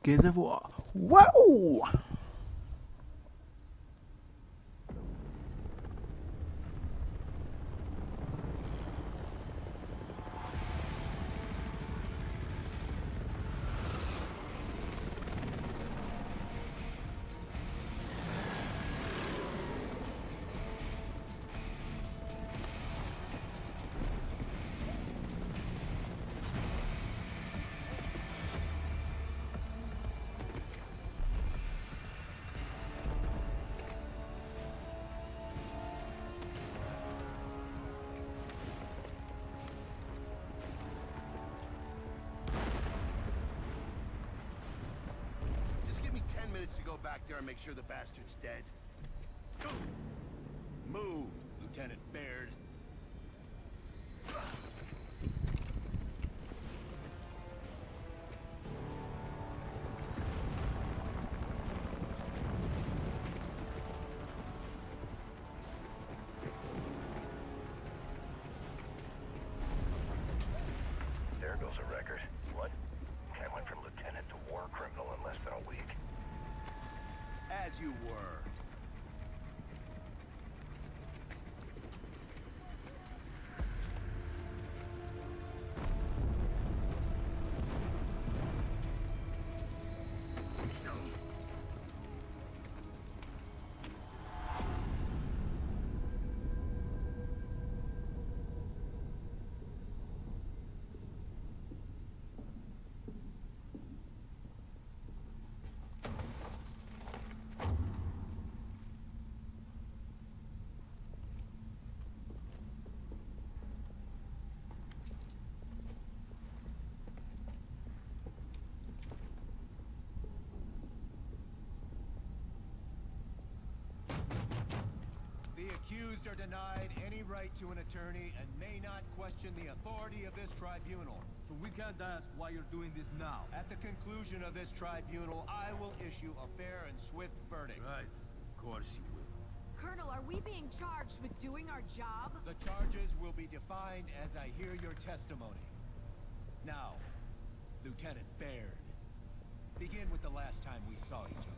Gears of War. Whoa! To go back there and make sure the bastard's dead. Move, Lieutenant Baird. There goes a record. What? I went from lieutenant to war criminal in less than a week. As you were. The accused are denied any right to an attorney and may not question the authority of this tribunal. So we can't ask why you're doing this now. At the conclusion of this tribunal, I will issue a fair and swift verdict. Right. Of course you will. Colonel, are we being charged with doing our job? The charges will be defined as I hear your testimony. Now, Lieutenant Baird, begin with the last time we saw each other.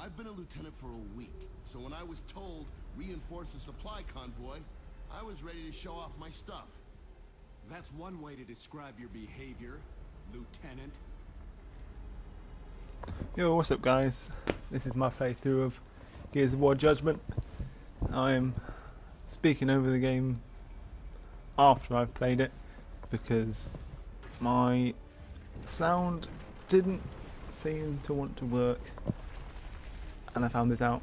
I've been a lieutenant for a week, so when I was told reinforce the supply convoy, I was ready to show off my stuff. That's one way to describe your behavior, Lieutenant. Yo, what's up guys? This is my playthrough of Gears of War Judgment. I'm speaking over the game after I've played it because my sound didn't seem to want to work, and I found this out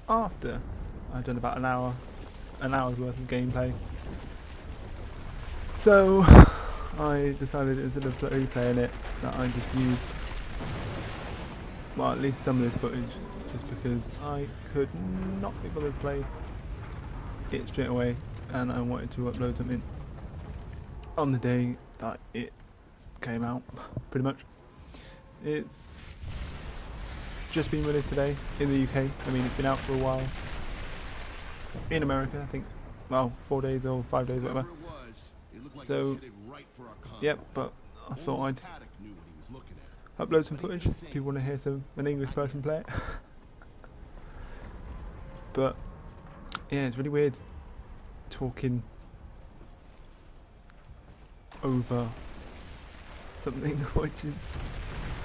after I'd done about an hour's worth of gameplay. So I decided instead of replaying it that I just used, well, at least some of this footage, just because I could not be bothered to play it straight away, and I wanted to upload something on the day that it came out, pretty much. It's just been released today in the UK. I mean, it's been out for a while in America, I think, well, 4 days or 5 days, whatever. So, yep, but I thought I'd upload some footage if people want to hear an English person play it. But yeah, it's really weird talking over something which is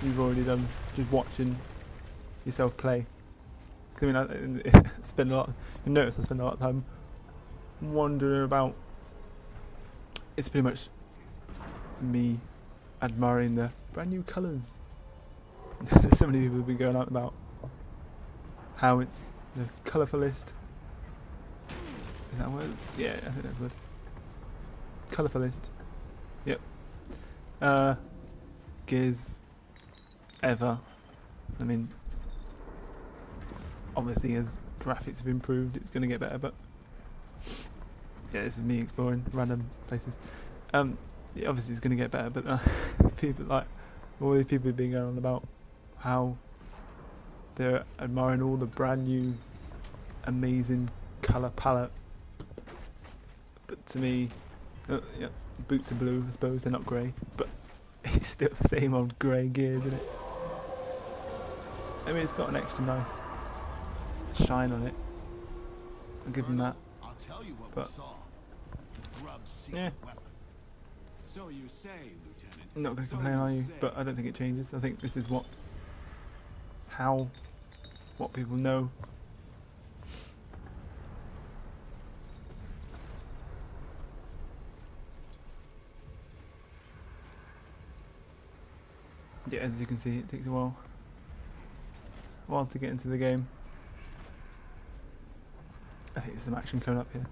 you've already done, just watching yourself play. I mean, I spend a lot. You notice I spend a lot of time wandering about. It's pretty much me admiring the brand new colours. So many people have been going out about how it's the colourfulest. Is that a word? Yeah, I think that's a word. Colourfulest. Yep. Gears ever. I mean, obviously as graphics have improved, it's going to get better, but yeah, this is me exploring random places. Yeah, obviously it's going to get better, but people like all these people have been going on about how they're admiring all the brand new, amazing colour palette. But to me, yeah, boots are blue, I suppose, they're not grey, but it's still the same old grey gear, isn't it? I mean, it's got an extra nice shine on it. I'll give them that. I'll tell you what But we saw. Grubb's secret yeah, weapon. So you say, Lieutenant. I'm not going to So complain, are you? say. But I don't think it changes. I think this is what people know. Yeah, as you can see, it takes a while to get into the game. I think there's some action coming up here,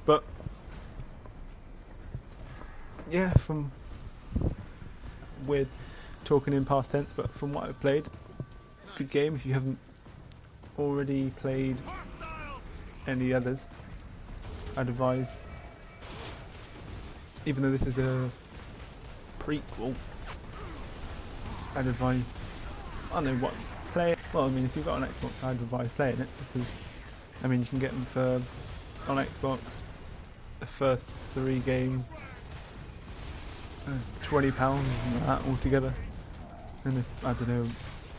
but yeah, it's weird talking in past tense, but from what I've played, it's a good game. If you haven't already played any others, I'd advise, even though this is a prequel, I'd advise, I don't know what, play it. Well, I mean, if you've got an Xbox, I'd advise playing it, because, I mean, you can get them for, on Xbox, the first 3 games, £20 and that altogether. And if, I don't know,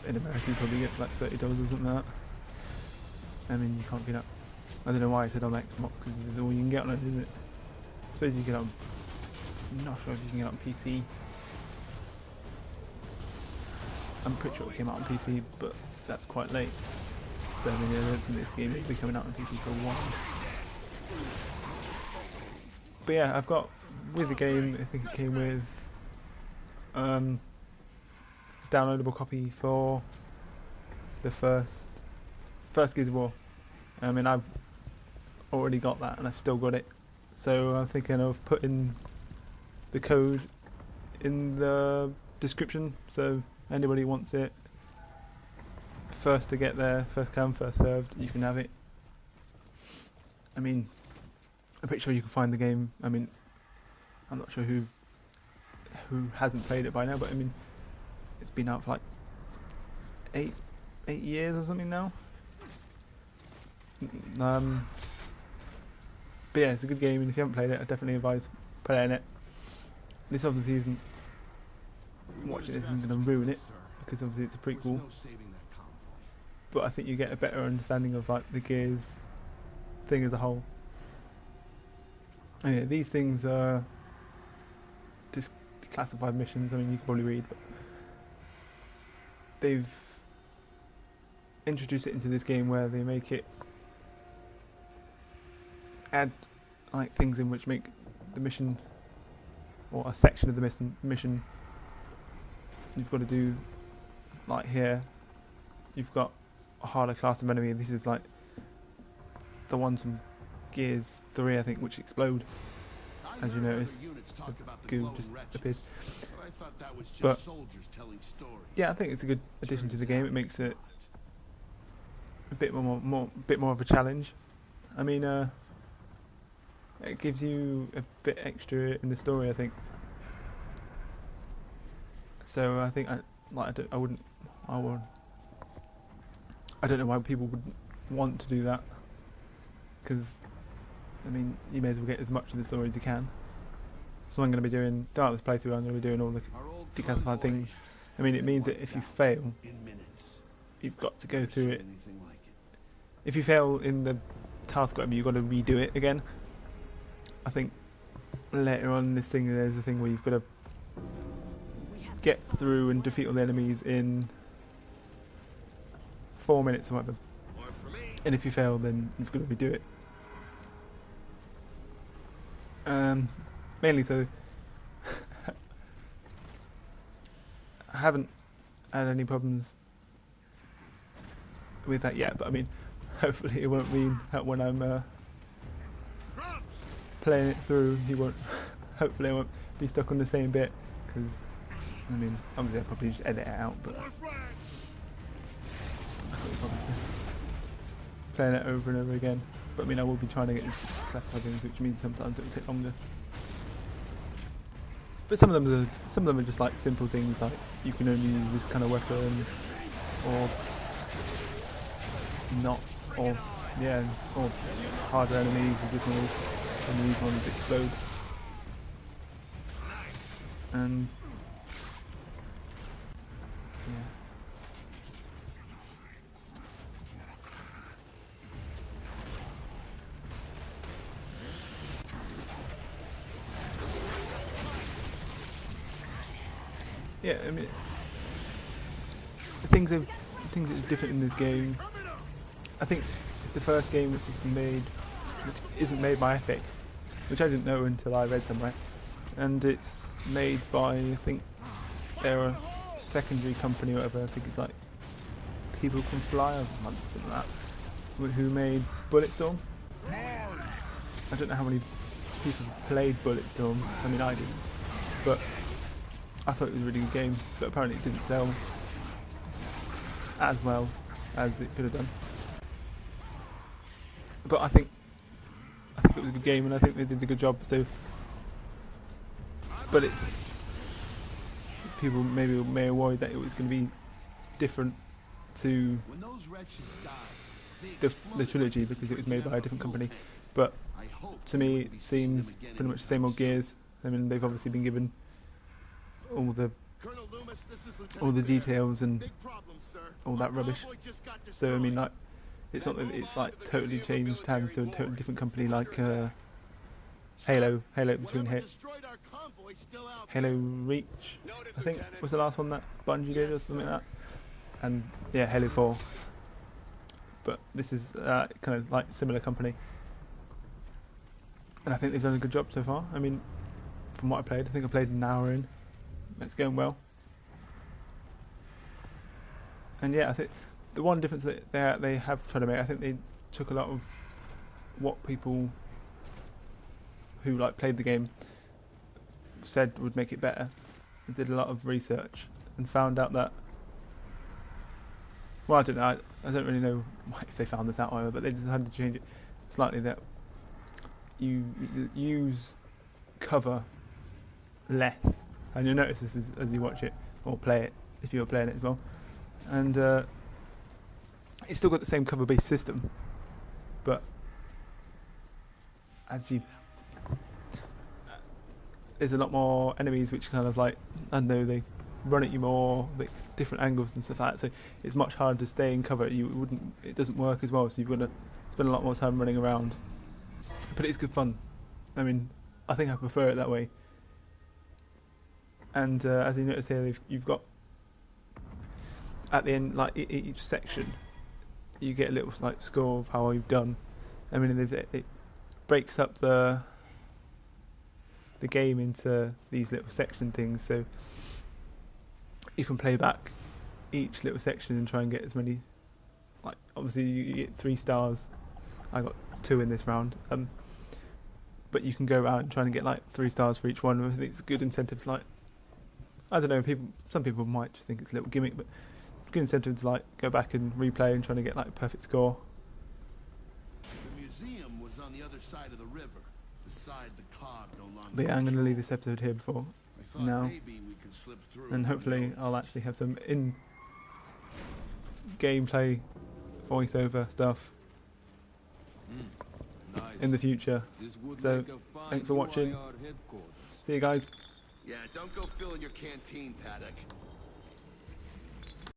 in America you probably get like $30 or something like that. I mean, you can't get up. I don't know why I said on Xbox, because this is all you can get on it, isn't it? I suppose you can get on, I'm not sure if you can get on PC. I'm pretty sure it came out on PC, but that's quite late. So I mean, I don't think this game will be coming out on PC for a while. But yeah, I've got, with the game, I think it came with downloadable copy for the first Gears of War. I mean, I've already got that and I've still got it. So I'm thinking of putting the code in the description, so anybody wants it, first to get there, first come, first served, you can have it. I mean, I'm pretty sure you can find the game. I mean, I'm not sure who hasn't played it by now, but I mean, it's been out for like 8 years or something now. But yeah, it's a good game, and if you haven't played it, I definitely advise playing it. This obviously isn't, watching this isn't going to ruin it, because obviously it's a There's prequel, no saving that convoy. but I think you get a better understanding of like the Gears thing as a whole. And yeah, these things are just classified missions. I mean, you can probably read, but they've introduced it into this game where they make it add like things in which make the mission, or a section of the mission you've got to do, like here you've got a harder class of enemy. This is like the ones from Gears 3, I think, which explode. I've As you heard notice, other units talk about the goo glowing just wretches, appears. but I thought that was just But soldiers telling stories. yeah, I think it's a good addition to the game. It makes it a bit more of a challenge. I mean, it gives you a bit extra in the story, I think. So I think I don't know why people would want to do that, because I mean, you may as well get as much of the story as you can. So I'm going to be doing, throughout this playthrough, I'm going to be doing all the Our old declassified convoy things. I mean, it means that if you fail, in minutes. you've got to go Never through seen it. anything like it. If you fail in the task, whatever, you've got to redo it again. I think later on in this thing, there's a thing where you've got to get through and defeat all the enemies in 4 minutes or whatever. And if you fail, then you've got to redo it. Mainly so. I haven't had any problems with that yet, but I mean, hopefully it won't mean that when I'm playing it through, he won't. Hopefully, I won't be stuck on the same bit, because I mean, obviously I'll probably just edit it out, but I'll probably playing it over and over again. But I mean, I will be trying to get into classified things, which means sometimes it will take longer. But some of them are just like simple things, like you can only use this kind of weapon, or not, or yeah, or harder enemies as this one is, and these ones explode. And yeah. Yeah, I mean, things that are different in this game. I think it's the first game which isn't made by Epic, which I didn't know until I read somewhere. And it's made by, I think they're a secondary company or whatever. I think it's like People Can Fly or something like that, who made Bulletstorm. I don't know how many people played Bulletstorm. I mean, I didn't, but I thought it was a really good game, but apparently it didn't sell as well as it could have done. But I think it was a good game, and I think they did a good job. So, but it's people maybe may have worried that it was going to be different to When those wretches die, they the explode trilogy like because it was drinking made by a out of different fuel company. tank. But I hope to we me, won't be it seeing them seems again pretty much the anytime same old soon. Gears. I mean, they've obviously been given all the Colonel Loomis, this is Lieutenant all the Baird. details and Big problem, sir. all that Our rubbish. convoy just got So I mean, destroyed. like, it's not that it's like totally changed hands to a totally different company like Halo between Whatever destroyed our convoy still out Halo Reach, I think was the last one that Bungie did or something like that, and yeah, Halo 4. But this is kind of like similar company, and I think they've done a good job so far. I mean, from what I played, I think I played an hour in. It's going well, and yeah, I think the one difference that they have tried to make, I think they took a lot of what people who like played the game said would make it better. They did a lot of research and found out that, well, I don't know, I don't really know if they found this out either, but they decided to change it slightly, that you use cover less, and you'll notice this as you watch it or play it if you're playing it as well. And it's still got the same cover based system, but as you there's a lot more enemies which kind of like, I don't know, they run at you more, like different angles and stuff like that, so it's much harder to stay in cover. It doesn't work as well, so you've got to spend a lot more time running around, but it's good fun. I mean, I think I prefer it that way. And as you notice here, you've got at the end, like each section you get a little like score of how you've done. I mean, it breaks up the game into these little section things, so you can play back each little section and try and get as many, like obviously you get 3 stars. I got 2 in this round, but you can go around and try and get like 3 stars for each one. I think it's a good incentive to, like, I don't know, some people might just think it's a little gimmick, but good incentive to like go back and replay and trying to get like a perfect score. The museum was on the other side of the river, the side the cog no longer But yeah, I'm going to leave controls. this episode here before I thought now, maybe we could slip through and hopefully I'll actually have some in gameplay voiceover stuff Nice. in the future. This would So, make a fine thanks for watching. UIR headquarters. See you guys. Yeah, don't go filling your canteen, Paddock.